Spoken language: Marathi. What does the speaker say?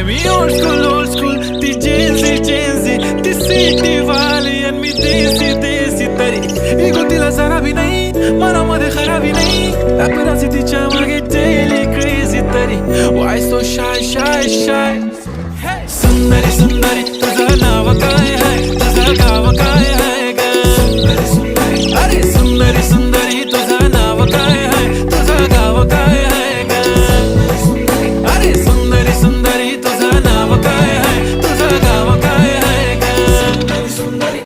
मी old school ती जेन्सी ती सिटी वाली आणि मी देसी तरी इगो तिला जरा भी नाही मनामध्ये खराबी नाही paparazzi तिच्या मागे daily crazy तरी why so shy सुंदरी तुझं नाव काय आहे